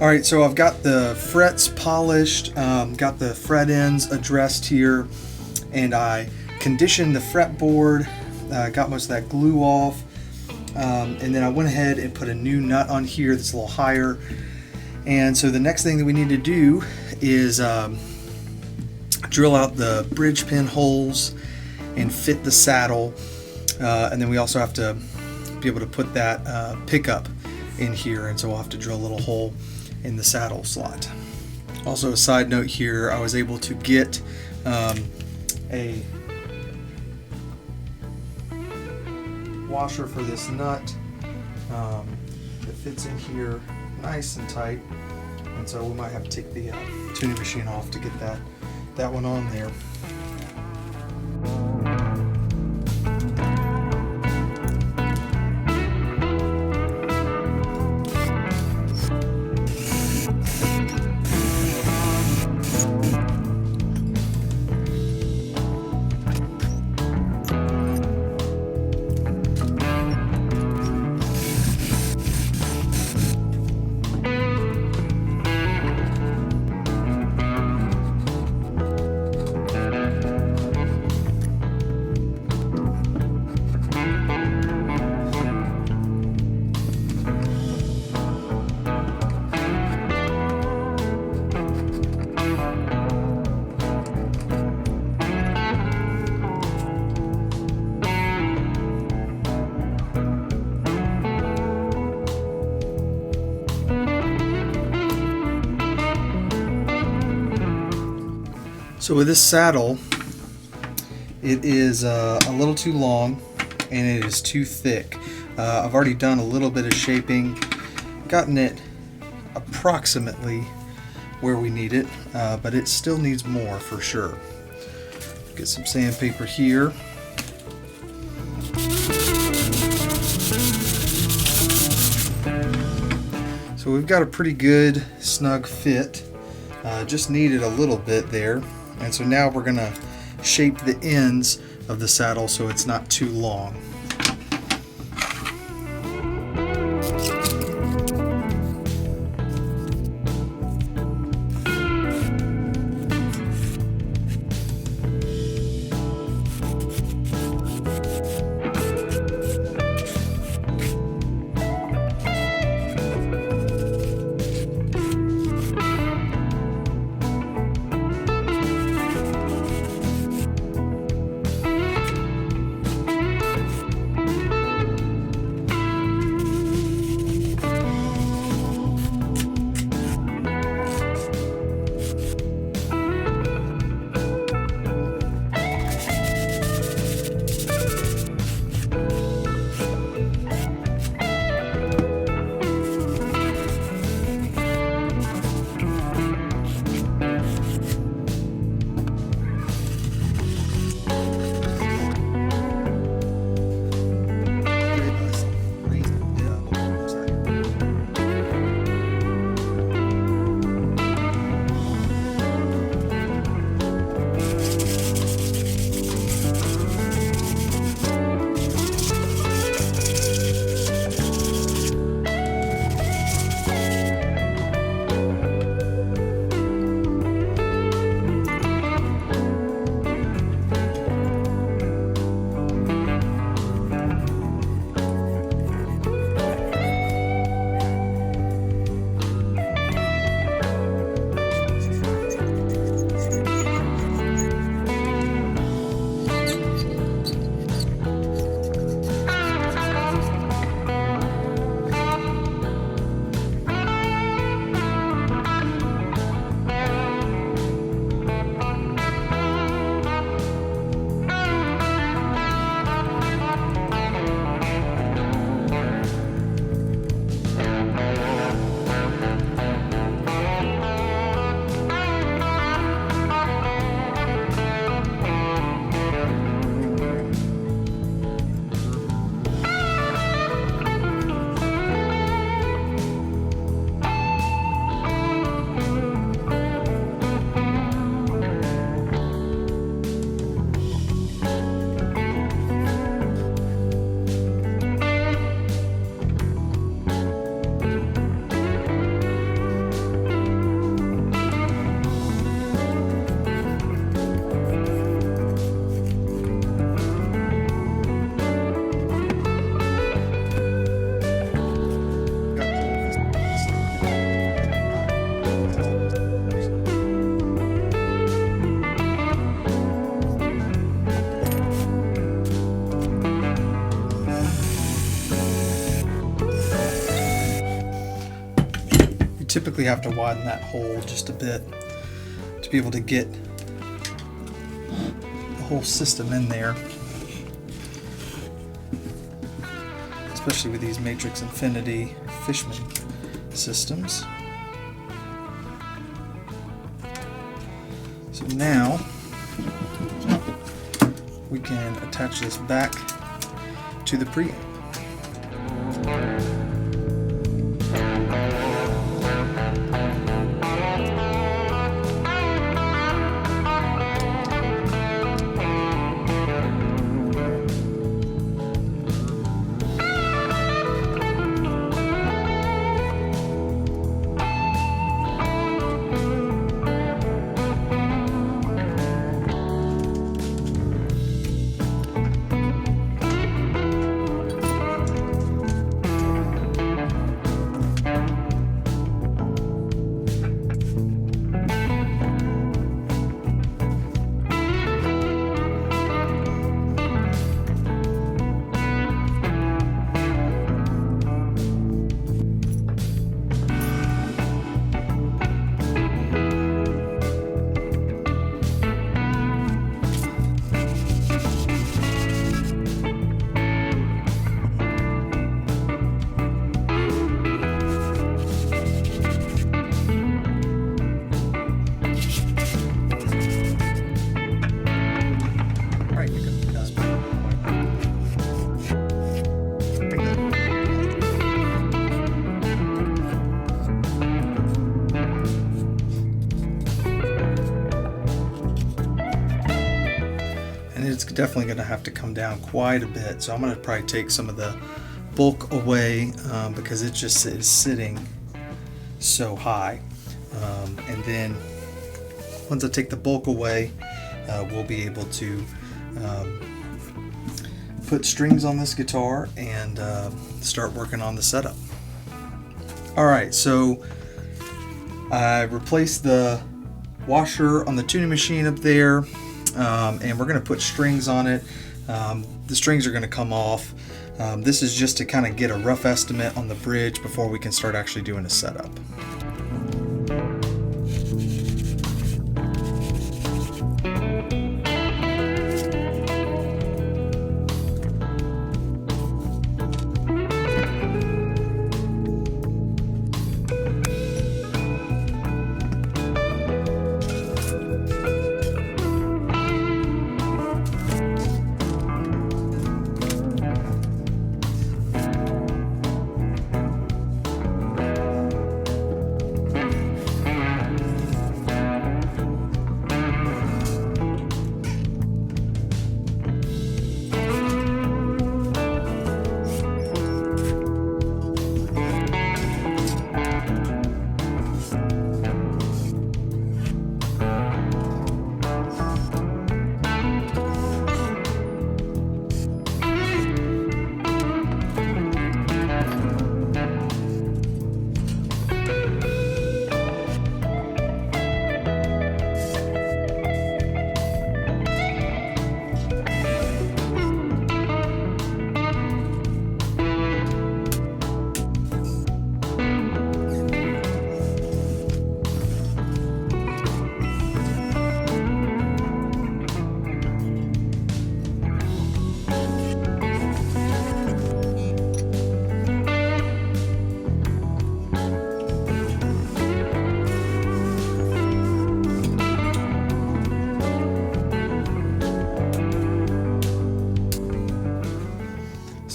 Alright, so I've got the frets polished, got the fret ends addressed here, and I conditioned the fretboard, got most of that glue off, and then I went ahead and put a new nut on here that's a little higher. And so the next thing that we need to do is drill out the bridge pin holes and fit the saddle, and then we also have to be able to put that pickup in here, and so we'll have to drill a little hole in the saddle slot. Also, a side note here, I was able to get a washer for this nut that fits in here nice and tight, and so we might have to take the tuning machine off to get that one on there. So with this saddle, it is a little too long and it is too thick. I've already done a little bit of shaping, gotten it approximately where we need it, but it still needs more for sure. Get some sandpaper here. So we've got a pretty good snug fit, just needed a little bit there. And so now we're going to shape the ends of the saddle so it's not too long. typically have to widen that hole just a bit to be able to get the whole system in there, especially with these Matrix Infinity Fishman systems. So now we can attach this back to the preamp. It's definitely going to have to come down quite a bit, so I'm going to probably take some of the bulk away because it just is sitting so high, and then once I take the bulk away, we'll be able to put strings on this guitar and start working on the setup. Alright, so I replaced the washer on the tuning machine up there. And we're going to put strings on it. The strings are going to come off. This is just to kind of get a rough estimate on the bridge before we can start actually doing a setup.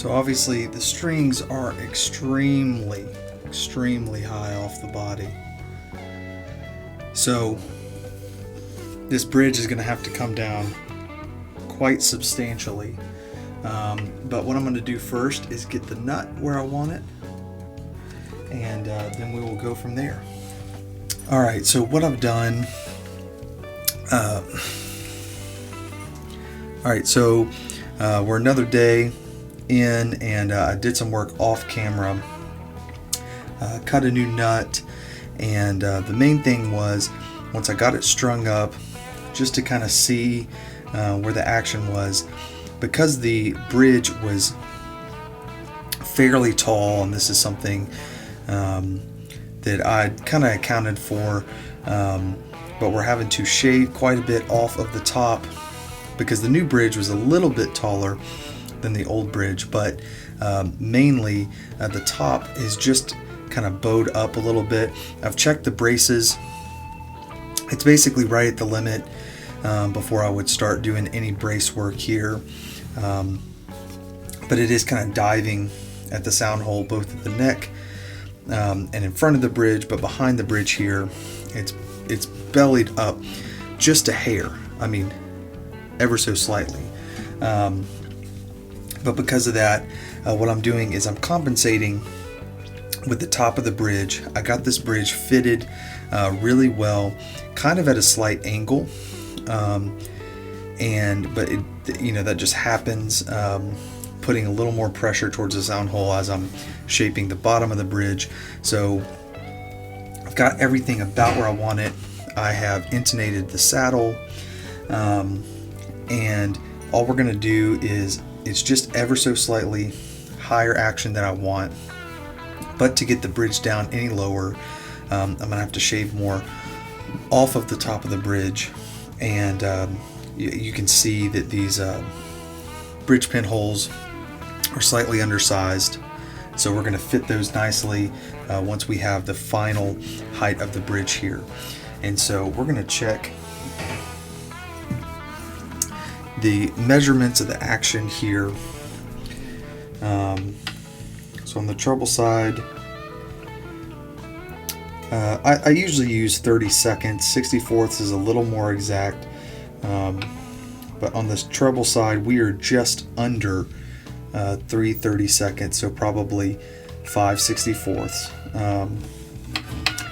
So obviously the strings are extremely high off the body. So this bridge is going to have to come down quite substantially. But what I'm going to do first is get the nut where I want it, and then we will go from there. Alright, so what I've done, alright, so we're another day in, and I did some work off camera, cut a new nut, and the main thing was, once I got it strung up, just to kind of see where the action was, because the bridge was fairly tall, and this is something that that I'd kind of accounted for, but we're having to shave quite a bit off of the top because the new bridge was a little bit taller than the old bridge, but mainly the top is just kind of bowed up a little bit. I've checked the braces. It's basically right at the limit before I would start doing any brace work here, but it is kind of diving at the sound hole, both at the neck and in front of the bridge, but behind the bridge here it's bellied up just a hair, I mean ever so slightly, but because of that, what I'm doing is I'm compensating with the top of the bridge. I got this bridge fitted really well, kind of at a slight angle, but it, that just happens, putting a little more pressure towards the sound hole as I'm shaping the bottom of the bridge. So I've got everything about where I want it. I have intonated the saddle, and all we're going to do is it's just ever so slightly higher action than I want, but to get the bridge down any lower, I'm going to have to shave more off of the top of the bridge, and you can see that these bridge pin holes are slightly undersized, so we're going to fit those nicely once we have the final height of the bridge here. And so we're going to check the measurements of the action here. So on the treble side, I usually use 30 seconds. 64ths is a little more exact, but on this treble side we are just under 3 seconds, so probably 5 64ths.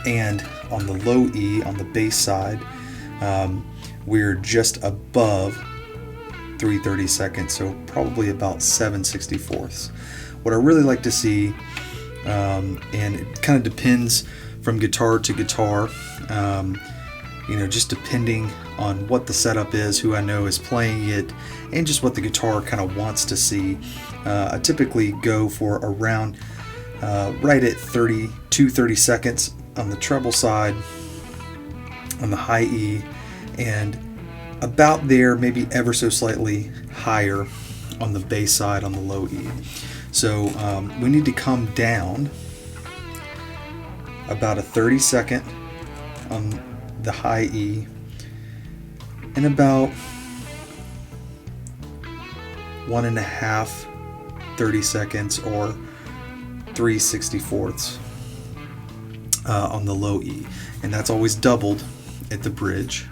And on the low E, on the bass side, we're just above 3 seconds, so probably about 7 64ths. What I really like to see, and it kind of depends from guitar to guitar, just depending on what the setup is, who I know is playing it, and just what the guitar kind of wants to see. I typically go for around right at 30 seconds on the treble side, on the high E, and about there, maybe ever so slightly higher on the bass side on the low E. So we need to come down about a 30-second on the high E, and about 1.5 30 seconds or 3 64ths on the low E, and that's always doubled at the bridge.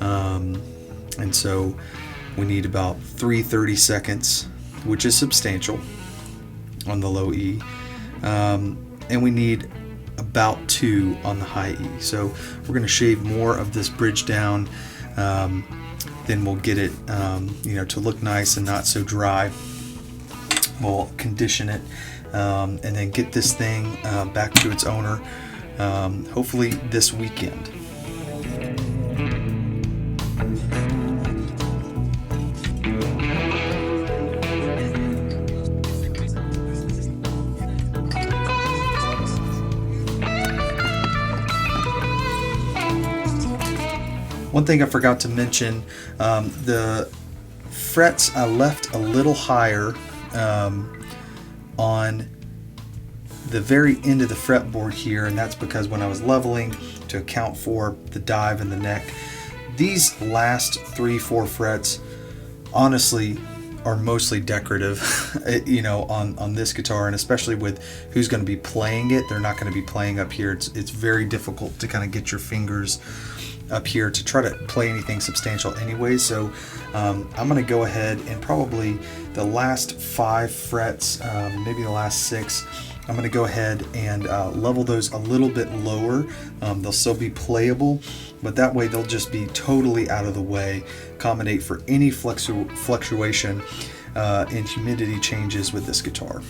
And so we need about 3 30 seconds, which is substantial on the low E, and we need about 2 on the high E. So we're going to shave more of this bridge down, then we'll get it to look nice and not so dry. We'll condition it, and then get this thing back to its owner, hopefully this weekend. One thing I forgot to mention, the frets I left a little higher on the very end of the fretboard here, and that's because when I was leveling to account for the dive in the neck, these last 3-4 frets honestly are mostly decorative, on this guitar, and especially with who's going to be playing it. They're not going to be playing up here. It's very difficult to kind of get your fingers up here to try to play anything substantial anyway. So I'm going to go ahead and probably the last 5 frets, maybe the last 6, I'm going to go ahead and level those a little bit lower. They'll still be playable, but that way they'll just be totally out of the way, accommodate for any fluctuation and humidity changes with this guitar.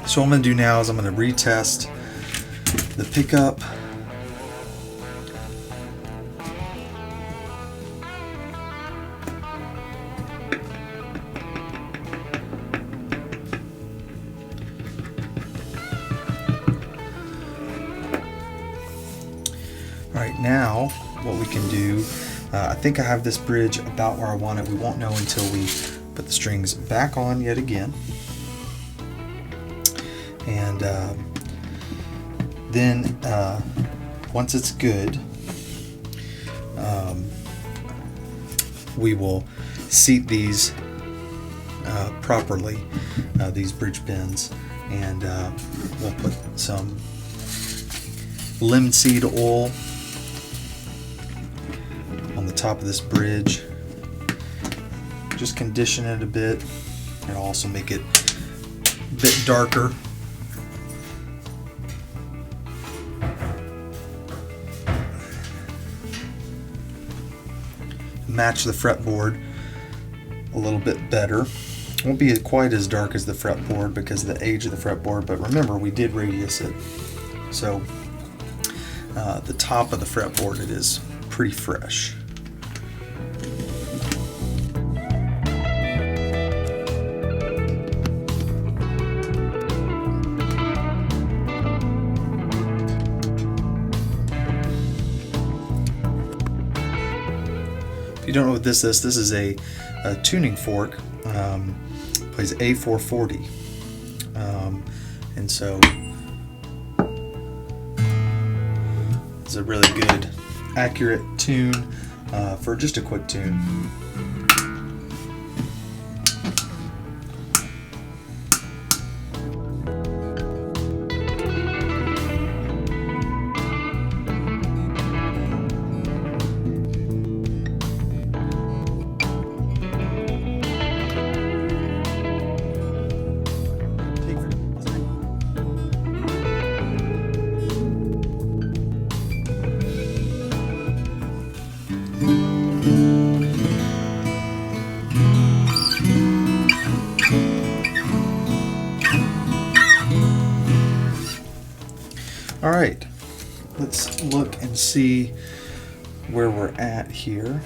So what I'm going to do now is I'm going to retest the pickup. Alright, now what we can do, I think I have this bridge about where I want it. We won't know until we put the strings back on yet again. And then once it's good, we will seat these properly, these bridge pins, and we'll put some linseed oil on the top of this bridge. Just condition it a bit and also make it a bit darker. Match the fretboard a little bit better. Won't be quite as dark as the fretboard because of the age of the fretboard, but remember we did radius it. So the top of the fretboard, it is pretty fresh. If you don't know what this is a tuning fork. Plays A440, and so it's a really good, accurate tune for just a quick tune. All right, let's look and see where we're at here.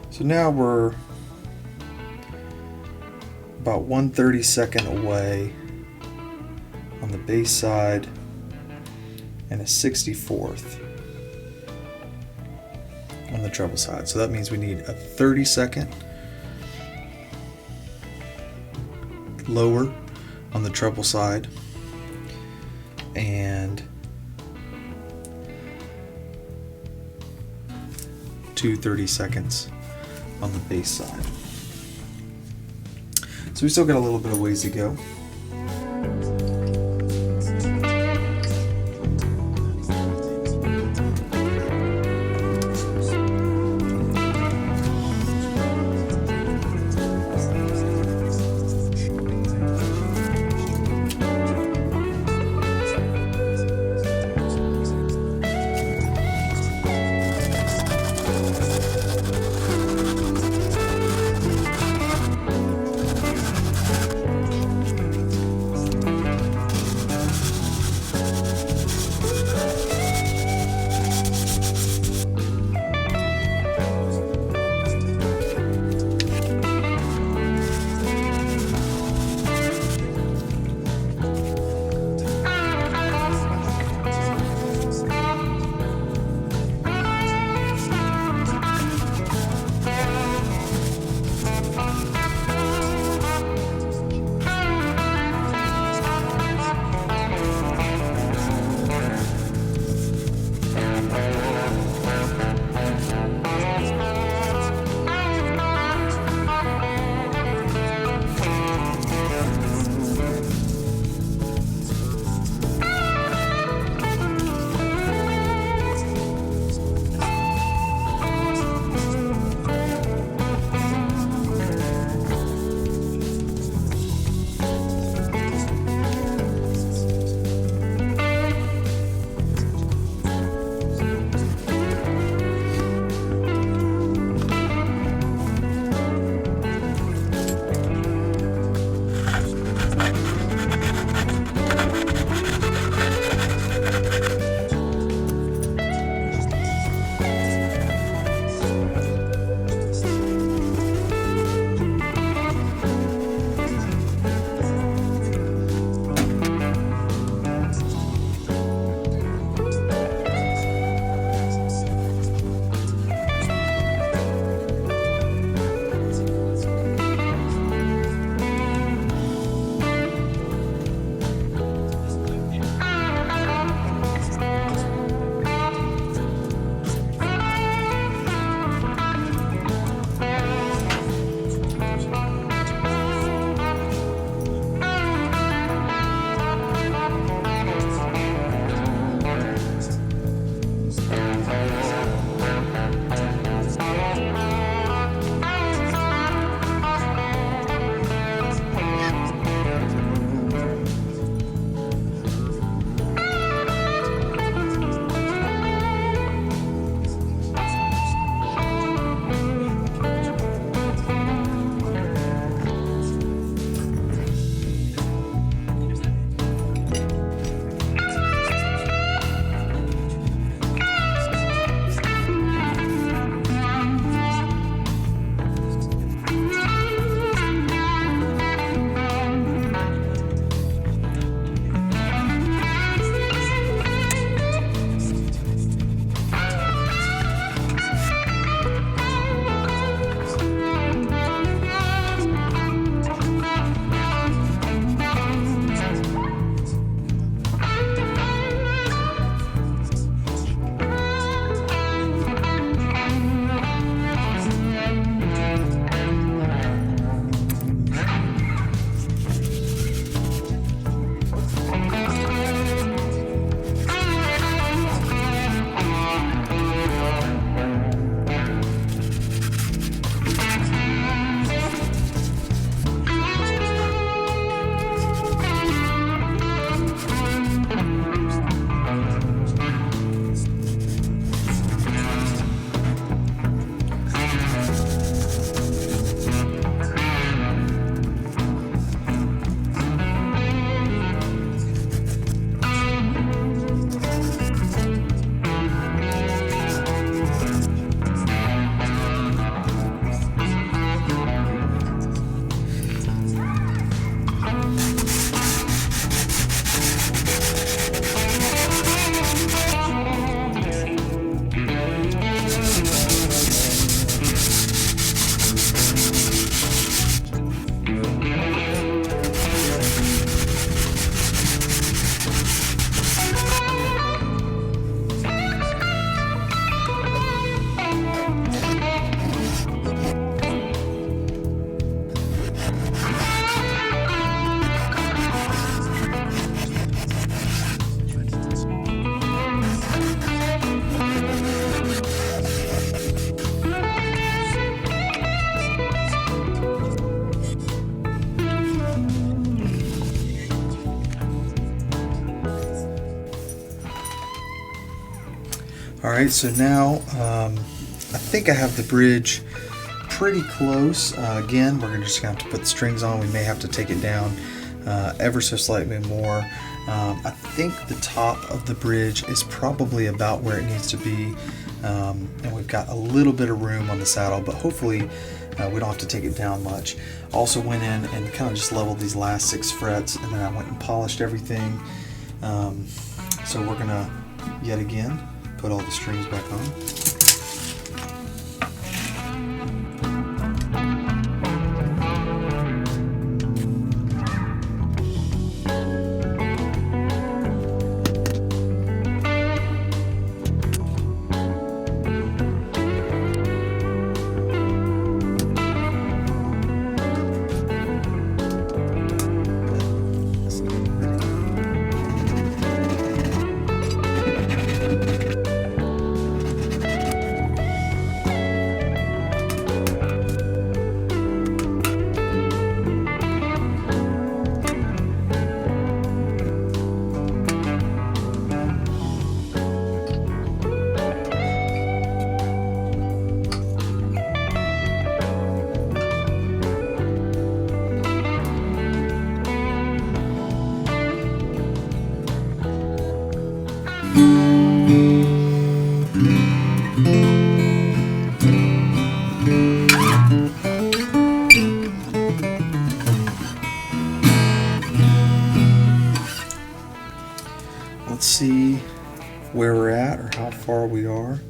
So now we're about 1/32 away on the bass side and a 64th on the treble side. So that means we need a 32nd lower on the treble side and 2 32nds on the bass side. So we still got a little bit of ways to go. Alright, so now I think I have the bridge pretty close. Again, we're just going to have to put the strings on. We may have to take it down ever so slightly more. I think the top of the bridge is probably about where it needs to be, and we've got a little bit of room on the saddle, but hopefully we don't have to take it down much. Also went in and kind of just leveled these last 6 frets, and then I went and polished everything. So we're going to, yet again, put all the strings back on. Let's see where we're at or how far we are.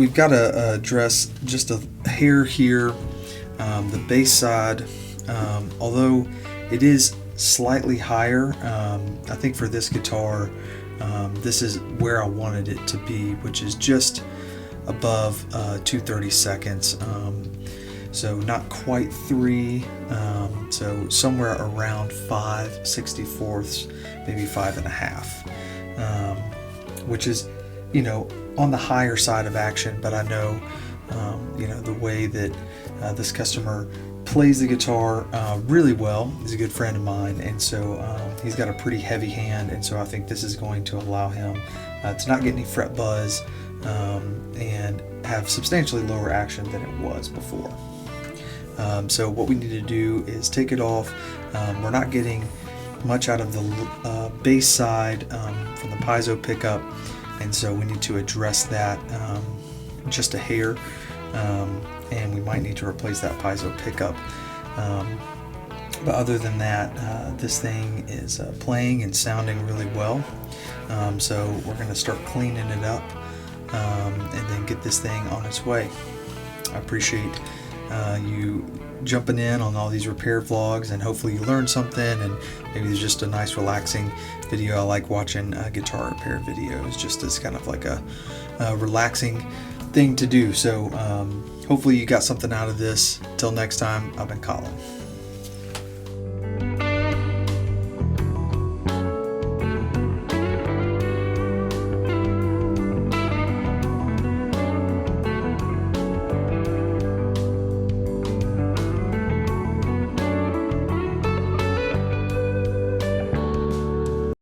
we've got to address just a hair here. The bass side, although it is slightly higher, I think for this guitar, this is where I wanted it to be, which is just above 2/32. So not quite 3, so somewhere around 5/64, maybe 5.5, which is, on the higher side of action. But I know, the way that this customer plays the guitar really well. He's a good friend of mine, and so he's got a pretty heavy hand, and so I think this is going to allow him to not get any fret buzz and have substantially lower action than it was before. So what we need to do is take it off. We're not getting much out of the bass side from the piezo pickup, and so we need to address that just a hair, and we might need to replace that piezo pickup. But other than that, this thing is playing and sounding really well. So we're going to start cleaning it up and then get this thing on its way. I appreciate you jumping in on all these repair vlogs, and hopefully you learned something, and maybe there's just a nice relaxing video. I like watching guitar repair videos just as kind of like a relaxing thing to do. So hopefully you got something out of this. Till next time, I've been Colin.